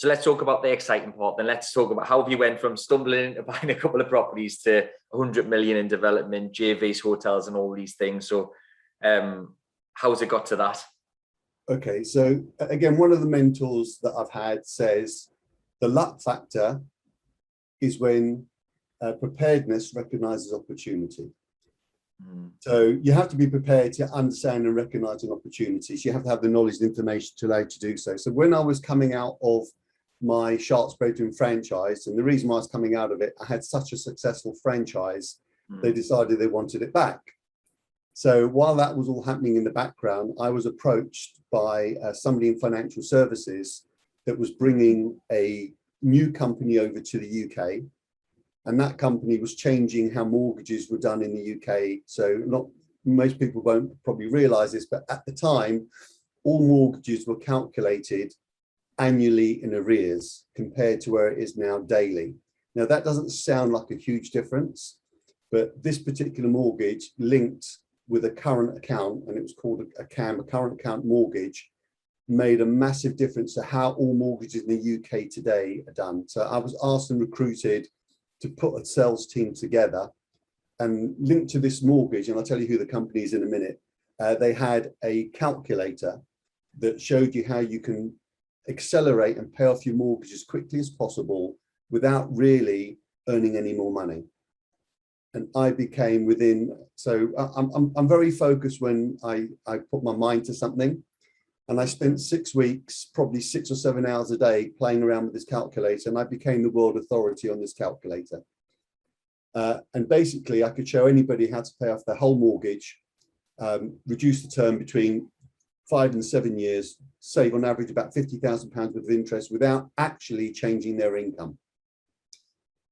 So let's talk about the exciting part. Then let's talk about how you went from stumbling into buying a couple of properties to 100 million in development, JVs, hotels, and all these things. So how's it got to that? Okay, so again, one of the mentors that I've had says the luck factor is when preparedness recognizes opportunity. So you have to be prepared to understand and recognize an opportunities. You have to have the knowledge and information to allow you to do so. So when I was coming out of my Sharks Bedroom franchise, and the reason why I was coming out of it, I had such a successful franchise, they decided they wanted it back. So while that was all happening in the background, I was approached by somebody in financial services that was bringing a new company over to the UK. And that company was changing how mortgages were done in the UK. So most people won't probably realize this, but at the time, all mortgages were calculated annually in arrears compared to where it is now daily. Now, that doesn't sound like a huge difference, but this particular mortgage linked with a current account, and it was called a CAM, a current account mortgage, made a massive difference to how all mortgages in the UK today are done. So I was asked and recruited to put a sales team together and linked to this mortgage, and I'll tell you who the company is in a minute. They had a calculator that showed you how you can accelerate and pay off your mortgage as quickly as possible without really earning any more money. And I became so I'm very focused when I put my mind to something. And I spent 6 weeks, probably 6 or 7 hours a day playing around with this calculator, and I became the world authority on this calculator. And basically, I could show anybody how to pay off their whole mortgage, reduce the term between 5 and 7 years, save on average about £50,000 worth of interest without actually changing their income.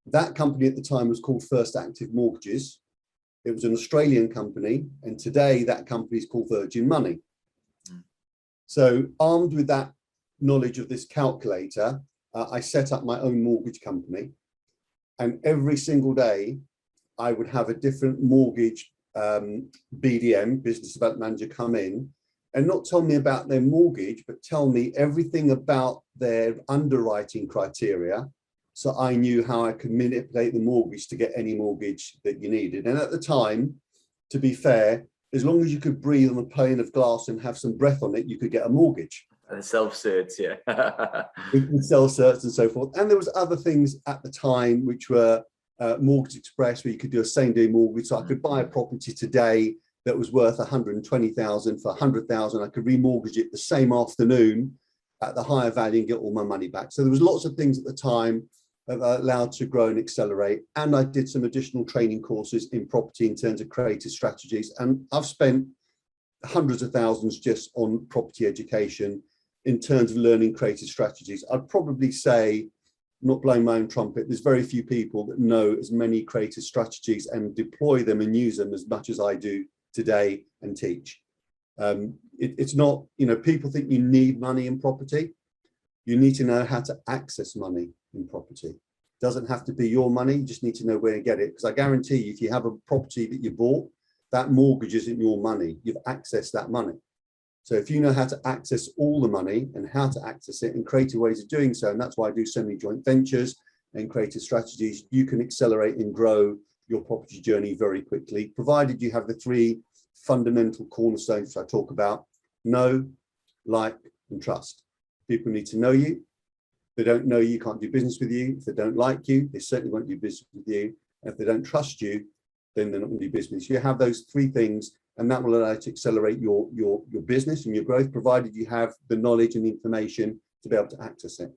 That company at the time was called First Active Mortgages. It was an Australian company, and today that company is called Virgin Money. So armed with that knowledge of this calculator, I set up my own mortgage company. And every single day, I would have a different mortgage BDM, business development manager, come in and not tell me about their mortgage, but tell me everything about their underwriting criteria. So I knew how I could manipulate the mortgage to get any mortgage that you needed. And at the time, to be fair, as long as you could breathe on a pane of glass and have some breath on it, you could get a mortgage. And self-certs, yeah. With self-certs and so forth. And there was other things at the time, which were Mortgage Express, where you could do a same-day mortgage. So I could buy a property today that was worth 120,000 for 100,000. I could remortgage it the same afternoon at the higher value and get all my money back. So there was lots of things at the time that allowed to grow and accelerate. And I did some additional training courses in property in terms of creative strategies. And I've spent hundreds of thousands just on property education in terms of learning creative strategies. I'd probably say, not blowing my own trumpet, there's very few people that know as many creative strategies and deploy them and use them as much as I do today and teach. It's not, people think you need money in property. You need to know how to access money in property. It doesn't have to be your money, you just need to know where to get it. Because I guarantee you, if you have a property that you bought, that mortgage isn't your money, you've accessed that money. So if you know how to access all the money and how to access it and creative ways of doing so, and that's why I do so many joint ventures and creative strategies, you can accelerate and grow your property journey very quickly, provided you have the 3 fundamental cornerstones I talk about: know, like, and trust. People need to know you. If they don't know you, can't do business with you. If they don't like you, they certainly won't do business with you. And if they don't trust you, then they're not going to do business. You have those 3 things, and that will allow you to accelerate your business and your growth, provided you have the knowledge and the information to be able to access it.